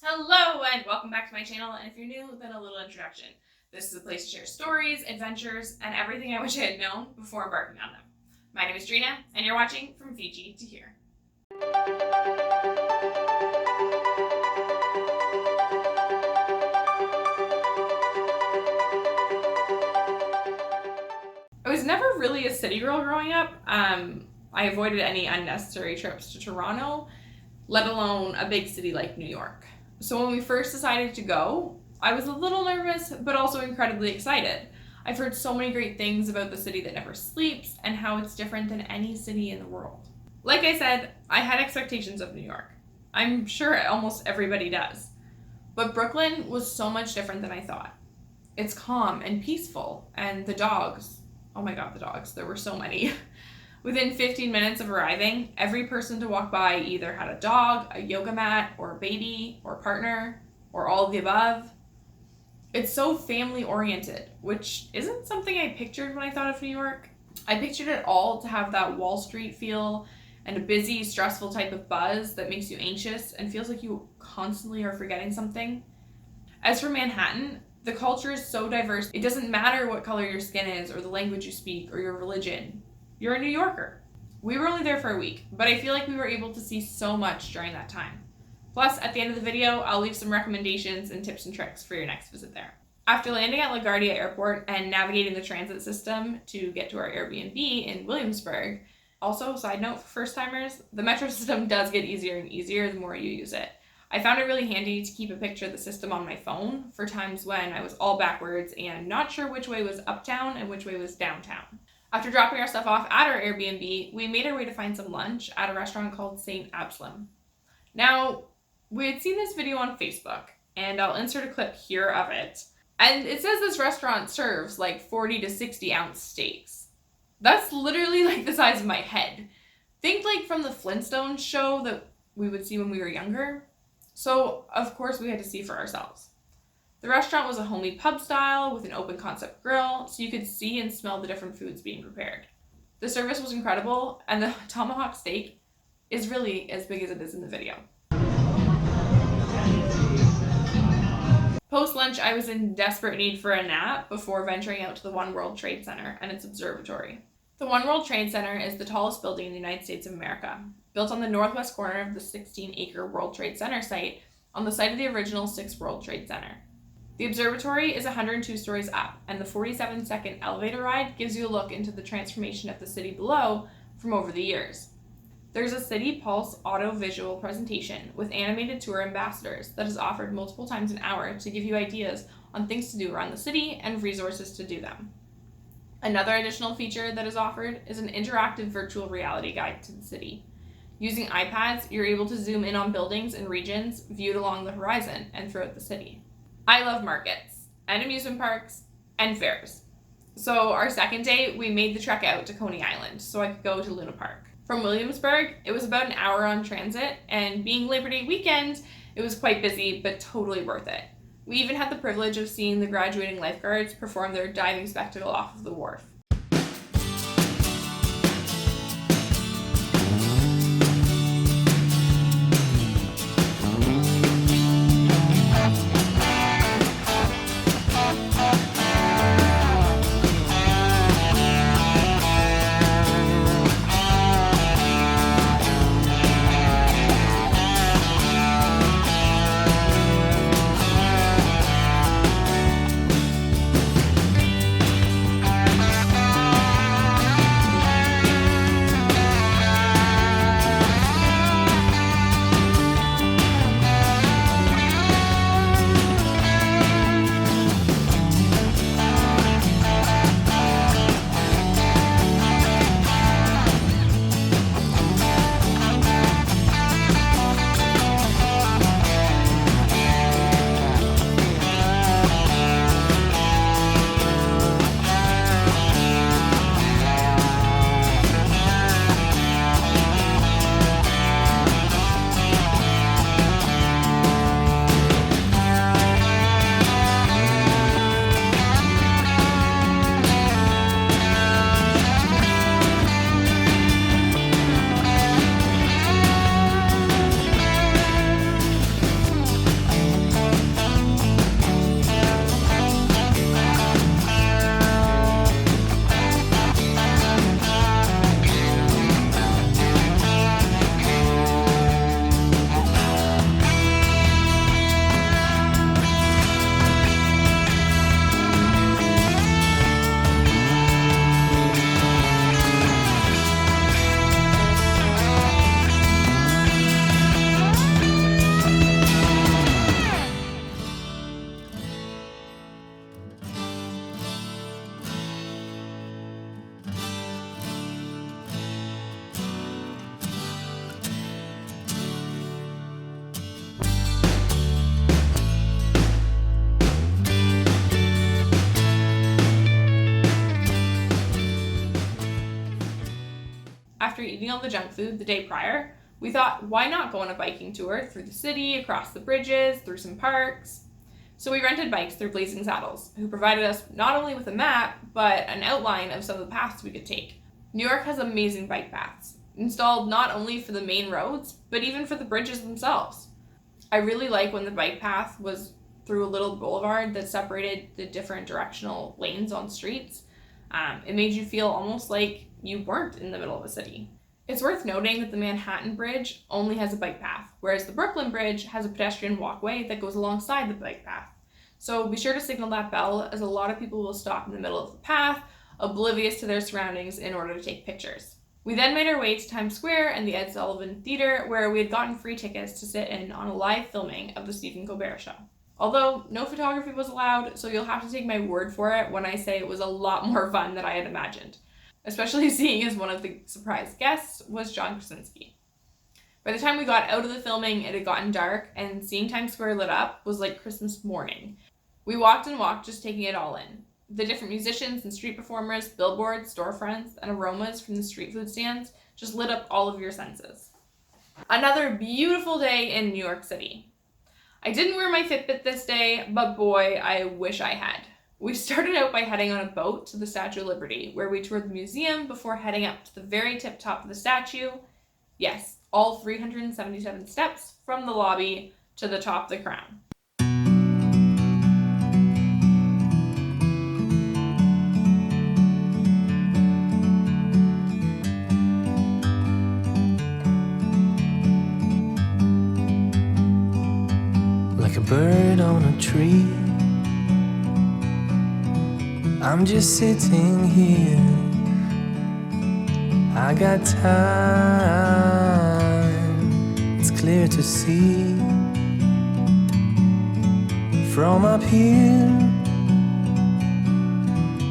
Hello and welcome back to my channel, and if you're new, then a little introduction. This is a place to share stories, adventures, and everything I wish I had known before embarking on them. My name is Drina, and you're watching From Fiji to Here. I was never really a city girl growing up. I avoided any unnecessary trips to Toronto, let alone a big city like New York. So when we first decided to go, I was a little nervous, but also incredibly excited. I've heard so many great things about the city that never sleeps and how it's different than any city in the world. Like I said, I had expectations of New York. I'm sure almost everybody does. But Brooklyn was so much different than I thought. It's calm and peaceful, and the dogs, oh my god, the dogs, there were so many. Within 15 minutes of arriving, every person to walk by either had a dog, a yoga mat, or a baby, or partner, or all of the above. It's so family-oriented, which isn't something I pictured when I thought of New York. I pictured it all to have that Wall Street feel and a busy, stressful type of buzz that makes you anxious and feels like you constantly are forgetting something. As for Manhattan, the culture is so diverse, it doesn't matter what color your skin is, or the language you speak, or your religion. You're a New Yorker. We were only there for a week, but I feel like we were able to see so much during that time. Plus, at the end of the video, I'll leave some recommendations and tips and tricks for your next visit there. After landing at LaGuardia Airport and navigating the transit system to get to our Airbnb in Williamsburg, also, side note for first-timers, the metro system does get easier and easier the more you use it. I found it really handy to keep a picture of the system on my phone for times when I was all backwards and not sure which way was uptown and which way was downtown. After dropping our stuff off at our Airbnb, we made our way to find some lunch at a restaurant called St. Absalom. Now, we had seen this video on Facebook, and I'll insert a clip here of it. And it says this restaurant serves like 40 to 60 ounce steaks. That's literally like the size of my head. Think like from the Flintstones show that we would see when we were younger. So, of course, we had to see for ourselves. The restaurant was a homey pub style with an open concept grill, so you could see and smell the different foods being prepared. The service was incredible, and the tomahawk steak is really as big as it is in the video. Post-lunch, I was in desperate need for a nap before venturing out to the One World Trade Center and its observatory. The One World Trade Center is the tallest building in the United States of America, built on the northwest corner of the 16-acre World Trade Center site on the site of the original 6 World Trade Center. The observatory is 102 stories up, and the 47-second elevator ride gives you a look into the transformation of the city below from over the years. There's a City Pulse audio-visual presentation with animated tour ambassadors that is offered multiple times an hour to give you ideas on things to do around the city and resources to do them. Another additional feature that is offered is an interactive virtual reality guide to the city. Using iPads, you're able to zoom in on buildings and regions viewed along the horizon and throughout the city. I love markets and amusement parks and fairs. So our second day, we made the trek out to Coney Island so I could go to Luna Park. From Williamsburg, it was about an hour on transit, and being Labor Day weekend, it was quite busy, but totally worth it. We even had the privilege of seeing the graduating lifeguards perform their diving spectacle off of the wharf. all the junk food the day prior, we thought, why not go on a biking tour through the city, across the bridges, through some parks? So we rented bikes through Blazing Saddles, who provided us not only with a map, but an outline of some of the paths we could take. New York has amazing bike paths, installed not only for the main roads, but even for the bridges themselves. I really like when the bike path was through a little boulevard that separated the different directional lanes on streets. It made you feel almost like you weren't in the middle of a city. It's worth noting that the Manhattan Bridge only has a bike path, whereas the Brooklyn Bridge has a pedestrian walkway that goes alongside the bike path. So be sure to signal that bell, as a lot of people will stop in the middle of the path, oblivious to their surroundings, in order to take pictures. We then made our way to Times Square and the Ed Sullivan Theater, where we had gotten free tickets to sit in on a live filming of the Stephen Colbert Show. Although no photography was allowed, so you'll have to take my word for it when I say it was a lot more fun than I had imagined, especially seeing as one of the surprise guests was John Krasinski. By the time we got out of the filming, it had gotten dark, and seeing Times Square lit up was like Christmas morning. We walked and walked, just taking it all in. The different musicians and street performers, billboards, storefronts, and aromas from the street food stands just lit up all of your senses. Another beautiful day in New York City. I didn't wear my Fitbit this day, but boy, I wish I had. We started out by heading on a boat to the Statue of Liberty, where we toured the museum before heading up to the very tip top of the statue. Yes, all 377 steps from the lobby to the top of the crown. Like a bird on a tree, I'm just sitting here. I got time, it's clear to see. From up here,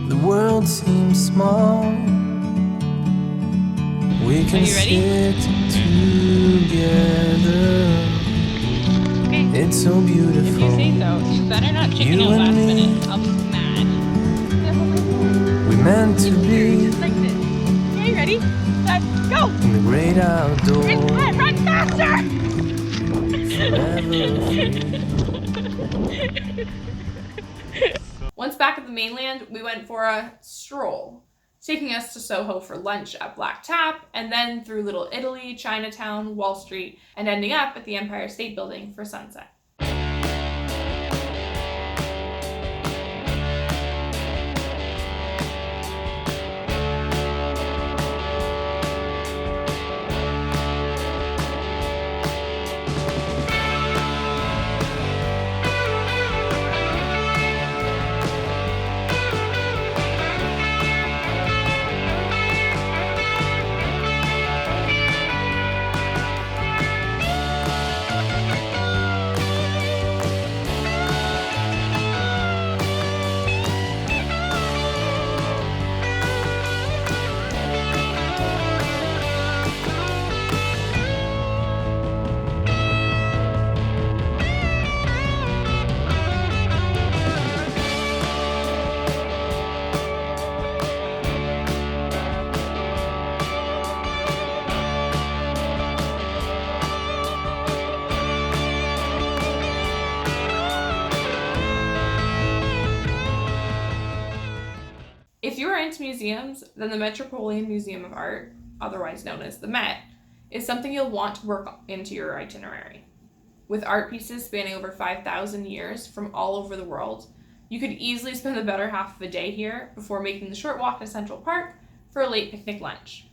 the world seems small. We can sit together. It's so beautiful. If you say so, you better not chicken out last minute. I'll be mad. We meant to be Just like this. Okay, ready? Set, go! in the great outdoors. Run faster! Once back at the mainland, we went for a stroll, taking us to Soho for lunch at Black Tap, and then through Little Italy, Chinatown, Wall Street, and ending up at the Empire State Building for sunset. If you are into museums, then the Metropolitan Museum of Art, otherwise known as the Met, is something you'll want to work into your itinerary. With art pieces spanning over 5,000 years from all over the world, you could easily spend the better half of a day here before making the short walk to Central Park for a late picnic lunch.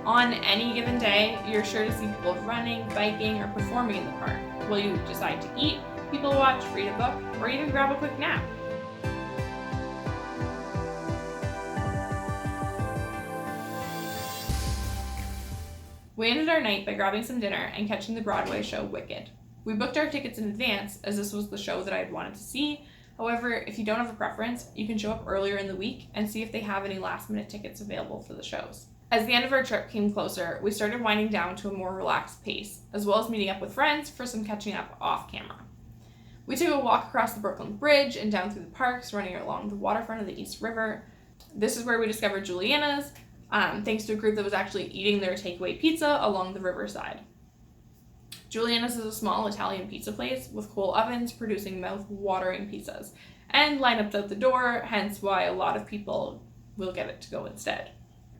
On any given day, you're sure to see people running, biking, or performing in the park, while you decide to eat, people watch, read a book, or even grab a quick nap. We ended our night by grabbing some dinner and catching the Broadway show Wicked. We booked our tickets in advance as this was the show that I had wanted to see. However, if you don't have a preference, you can show up earlier in the week and see if they have any last-minute tickets available for the shows. As the end of our trip came closer, we started winding down to a more relaxed pace, as well as meeting up with friends for some catching up off camera. We took a walk across the Brooklyn Bridge and down through the parks, running along the waterfront of the East River. This is where we discovered Juliana's, thanks to a group that was actually eating their takeaway pizza along the riverside. Juliana's is a small Italian pizza place with coal ovens producing mouth-watering pizzas, and lineups out the door, hence why a lot of people will get it to go instead.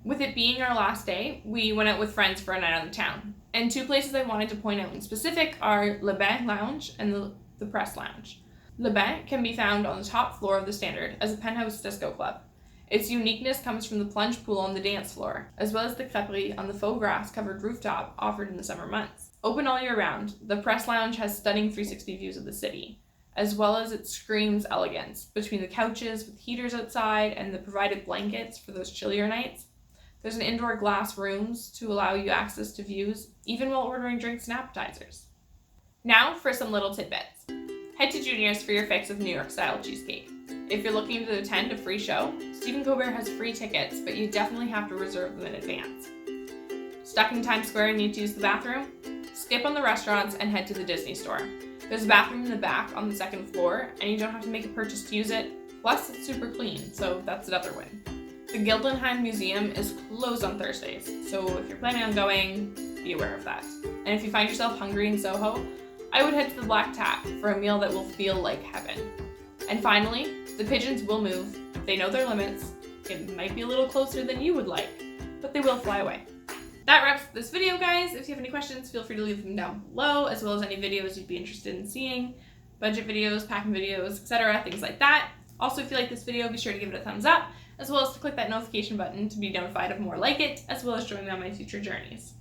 With it being our last day, we went out with friends for a night on the town. And two places I wanted to point out in specific are Le Bain Lounge and the Press Lounge. Le Bain can be found on the top floor of the Standard as a penthouse disco club. Its uniqueness comes from the plunge pool on the dance floor, as well as the crêperie on the faux grass-covered rooftop offered in the summer months. Open all year round, the Press Lounge has stunning 360 views of the city, as well as it screams elegance between the couches with heaters outside and the provided blankets for those chillier nights. There's an indoor glass rooms to allow you access to views, even while ordering drinks and appetizers. Now for some little tidbits. Head to Junior's for your fix of New York-style cheesecake. If you're looking to attend a free show, Stephen Colbert has free tickets, but you definitely have to reserve them in advance. Stuck in Times Square and need to use the bathroom? Skip on the restaurants and head to the Disney store. There's a bathroom in the back on the second floor, and you don't have to make a purchase to use it. Plus, it's super clean, so that's another win. The Gildenheim Museum is closed on Thursdays, so if you're planning on going, be aware of that. And if you find yourself hungry in Soho, I would head to the Black Tap for a meal that will feel like heaven. And finally, the pigeons will move. They know their limits. It might be a little closer than you would like, but they will fly away. That wraps up this video, guys. If you have any questions, feel free to leave them down below, as well as any videos you'd be interested in seeing. Budget videos, packing videos, etc., things like that. Also, if you like this video, be sure to give it a thumbs up, as well as to click that notification button to be notified of more like it, as well as join me on my future journeys.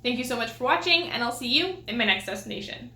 Thank you so much for watching, and I'll see you in my next destination.